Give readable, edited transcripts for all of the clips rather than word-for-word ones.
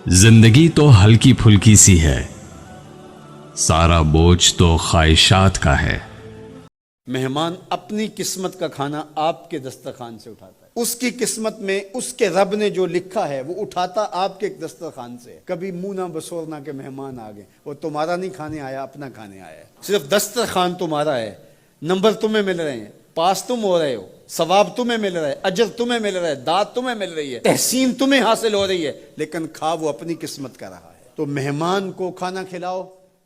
जिंदगी तो हल्की फुल्की सी है, सारा बोझ तो ख्वाहिशात का है। मेहमान अपनी किस्मत का खाना आपके दस्तरखान से उठाता है। उसकी किस्मत में उसके रब ने जो लिखा है वो उठाता आपके दस्तरखान से। कभी मुंह ना बसोरना के मेहमान आ गए, वो तुम्हारा नहीं खाने आया, अपना खाने आया है। सिर्फ दस्तरखान तुम्हारा है, नंबर तुम्हें मिल रहे हैं, पास तुम हो रहे हो, सवाब तुम्हें मिल रहा है, अजर तुम्हें मिल रहा है, दाद तुम्हें मिल रही है, तहसीन तुम्हें हासिल हो रही है, लेकिन खा वो अपनी किस्मत का रहा है। तो मेहमान को खाना खिलाओ,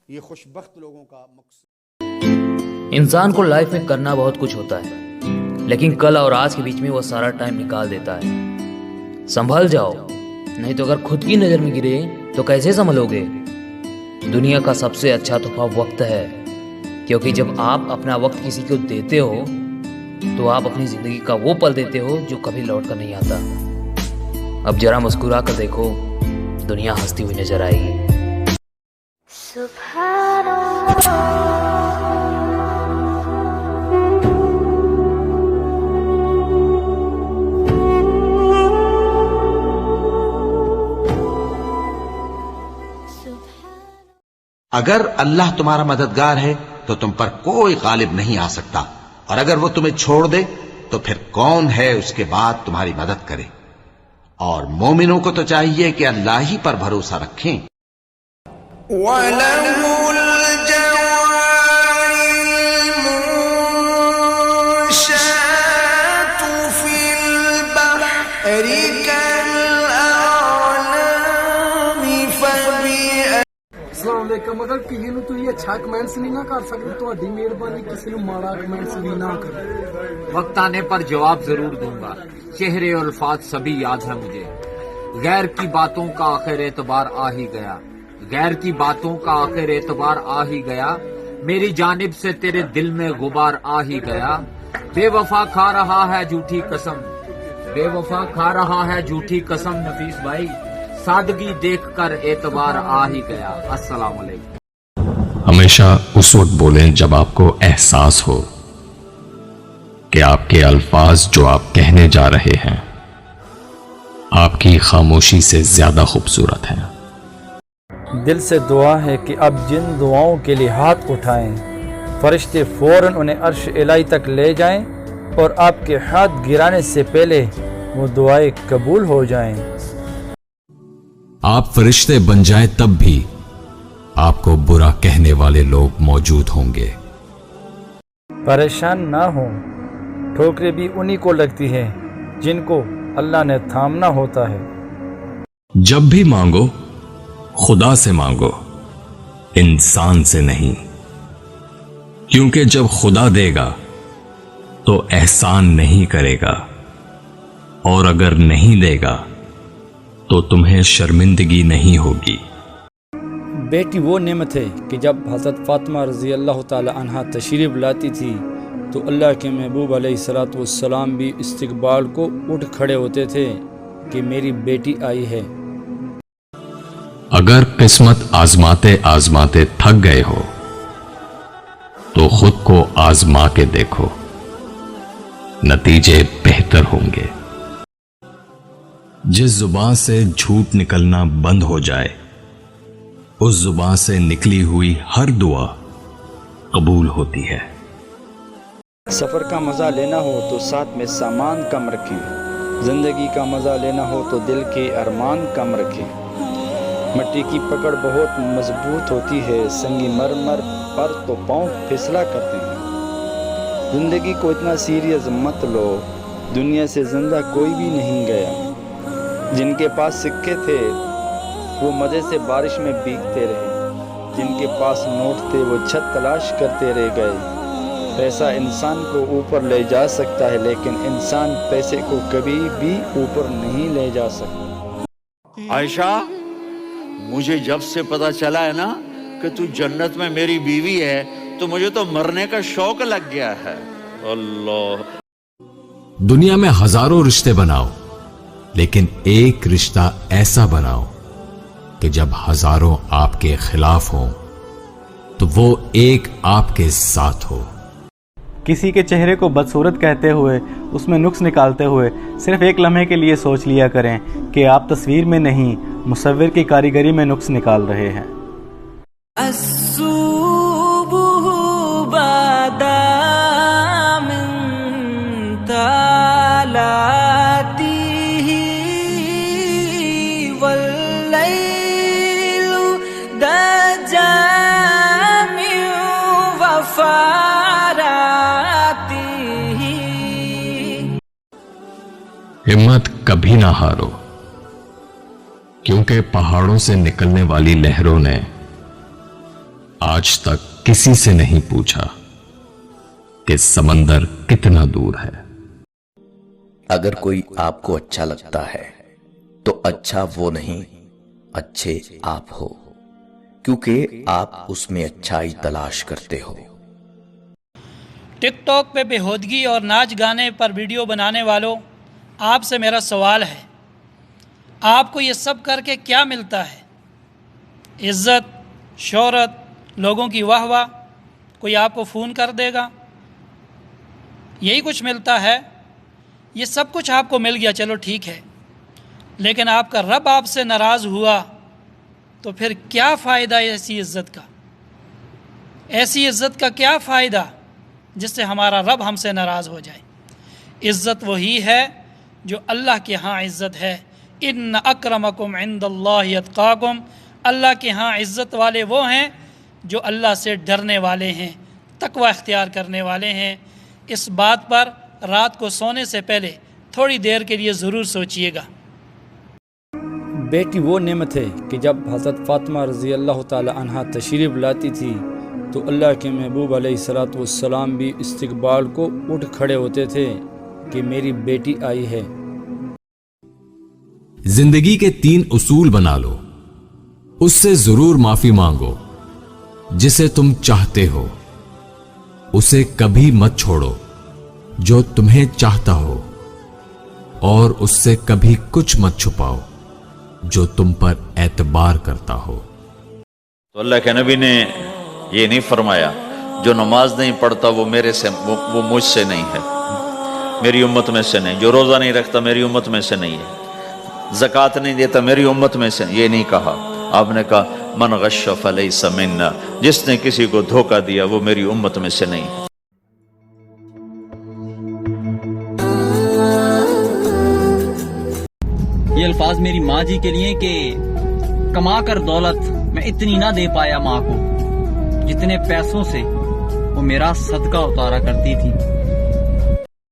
ये खुशबख्त लोगों का मकसद। इंसान को लाइफ में करना बहुत कुछ होता है, लेकिन कल और आज के बीच में वो सारा टाइम निकाल देता है। संभल जाओ, नहीं तो अगर खुद की नजर में गिरे तो कैसे संभलोगे। दुनिया का सबसे अच्छा तोहफा वक्त है, क्योंकि जब आप अपना वक्त किसी को देते हो तो आप अपनी जिंदगी का वो पल देते हो जो कभी लौट कर नहीं आता। अब जरा मुस्कुरा कर देखो, दुनिया हंसती हुई नजर आएगी। अगर अल्लाह तुम्हारा मददगार है तो तुम पर कोई गालिब नहीं आ सकता, और अगर वो तुम्हें छोड़ दे तो फिर कौन है उसके बाद तुम्हारी मदद करे। और मोमिनों को तो चाहिए कि अल्लाह ही पर भरोसा रखें। अगर किसी ਨੂੰ ਤੁਸੀਂ अच्छा कमेंट्स नहीं ना कर सकते, ਤੁਹਾਡੀ ਮਿਹਰਬਾਨੀ ਕਿਸੇ ਨੂੰ ਮਾੜਾ कमेंट्स भी ना करें। वक्त आने पर जवाब जरूर दूंगा, चेहरे और अल्फाज सभी याद है मुझे। गैर की बातों का आखिर एतबार आ ही गया, गैर की बातों का आखिर एतबार आ ही गया, मेरी जानिब से तेरे दिल में गुबार आ ही गया। बेवफा खा रहा है झूठी कसम, बेवफा खा रहा है झूठी कसम, नफीस भाई सादगी देखकर एतबार आ ही गया। अस्सलाम वालेकुम। हमेशा उस वक्त बोलें जब आपको एहसास हो कि आपके अल्फाज जो आप कहने जा रहे हैं आपकी खामोशी से ज्यादा खूबसूरत हैं। दिल से दुआ है कि अब जिन दुआओं के लिए हाथ उठाएं, फरिश्ते फौरन उन्हें अर्श इलाही तक ले जाएं और आपके हाथ गिराने से पहले वो दुआएं कबूल हो जाएं। आप फरिश्ते बन जाएं तब भी आपको बुरा कहने वाले लोग मौजूद होंगे। परेशान ना हो, ठोकरें भी उन्हीं को लगती हैं जिनको अल्लाह ने थामना होता है। जब भी मांगो खुदा से मांगो, इंसान से नहीं, क्योंकि जब खुदा देगा तो एहसान नहीं करेगा, और अगर नहीं देगा तो तुम्हें शर्मिंदगी नहीं होगी। बेटी वो नेमत है कि जब हज़रत फातिमा रज़ी अल्लाह ताला अन्हा तशरीफ़ लाती थी तो अल्लाह के महबूब अलैहिस्सलातु वस्सलाम भी इस्तकबाल को उठ खड़े होते थे कि मेरी बेटी आई है। अगर किस्मत आजमाते आजमाते थक गए हो तो खुद को आजमा के देखो, नतीजे बेहतर होंगे। जिस जुबान से झूठ निकलना बंद हो जाए उस जुबान से निकली हुई हर दुआ कबूल होती है। सफ़र का मज़ा लेना हो तो साथ में सामान कम रखें, ज़िंदगी का मज़ा लेना हो तो दिल के अरमान कम रखें। मिट्टी की पकड़ बहुत मजबूत होती है, संगी मरमर पर तो पाँव फिसला करते हैं। ज़िंदगी को इतना सीरियस मत लो, दुनिया से ज़िंदा कोई भी नहीं गया। जिनके पास सिक्के थे वो मज़े से बारिश में भीगते रहे, जिनके पास नोट थे वो छत तलाश करते रह गए। पैसा इंसान को ऊपर ले जा सकता है, लेकिन इंसान पैसे को कभी भी ऊपर नहीं ले जा सकता। आयशा, मुझे जब से पता चला है ना कि तू जन्नत में मेरी बीवी है तो मुझे तो मरने का शौक लग गया है। अल्लाह। दुनिया में हजारों रिश्ते बनाओ, लेकिन एक रिश्ता ऐसा बनाओ कि जब हजारों आपके खिलाफ हों तो वो एक आपके साथ हो। किसी के चेहरे को बदसूरत कहते हुए, उसमें नुक्स निकालते हुए सिर्फ एक लम्हे के लिए सोच लिया करें कि आप तस्वीर में नहीं मुसव्विर की कारीगरी में नुक्स निकाल रहे हैं। हिम्मत कभी ना हारो, क्योंकि पहाड़ों से निकलने वाली लहरों ने आज तक किसी से नहीं पूछा कि समंदर कितना दूर है। अगर कोई आपको अच्छा लगता है तो अच्छा वो नहीं, अच्छे आप हो, क्योंकि आप उसमें अच्छाई तलाश करते हो। टिकटॉक पे बेहूदगी और नाच गाने पर वीडियो बनाने वालों, आपसे मेरा सवाल है, आपको ये सब करके क्या मिलता है? इज़्ज़त, शोहरत, लोगों की वाह-वाह, कोई आपको फ़ोन कर देगा, यही कुछ मिलता है? ये सब कुछ आपको मिल गया, चलो ठीक है, लेकिन आपका रब आपसे नाराज़ हुआ तो फिर क्या फ़ायदा ऐसी इज़्ज़त का? ऐसी इज़्ज़त का क्या फ़ायदा जिससे हमारा रब हमसे नाराज़ हो जाए? इज़्ज़त वही है जो अल्लाह के यहाँ इज़्ज़त है। इन्न अक्रमकुम इंदल्लाहि अत्काकुम, अल्लाह के यहाँ इज़्ज़त वाले वो हैं जो अल्लाह से डरने वाले हैं, तकवा इख्तियार करने वाले हैं। इस बात पर रात को सोने से पहले थोड़ी देर के लिए ज़रूर सोचिएगा। बेटी वो नेमत है कि जब हज़रत फ़ातिमा रज़ी अल्लाह ताला अन्हा तशरीफ़ लाती थी तो अल्लाह के महबूब अलैहिस्सलातु वस्सलाम भी इस्तकबाल को उठ खड़े होते थे कि मेरी बेटी आई है। जिंदगी के 3 उसूल बना लो, उससे जरूर माफी मांगो। जिसे तुम चाहते हो उसे कभी मत छोड़ो जो तुम्हें चाहता हो, और उससे कभी कुछ मत छुपाओ जो तुम पर एतबार करता हो। तो अल्लाह के नबी ने ये नहीं फरमाया जो नमाज नहीं पढ़ता वो मेरे से वो मुझसे नहीं है, मेरी उम्मत में से नहीं। जो रोज़ा नहीं रखता मेरी उम्मत में से नहीं है। ज़कात नहीं देता मेरी उम्मत में से, ये नहीं कहा। आपने कहा मन गश्श फलैसा मिन्ना, जिसने किसी को धोखा दिया वो मेरी उम्मत में से नहीं है। ये अल्फाज मेरी माँ जी के लिए कि कमा कर दौलत मैं इतनी ना दे पाया माँ को जितने पैसों से वो मेरा सदका उतारा करती थी।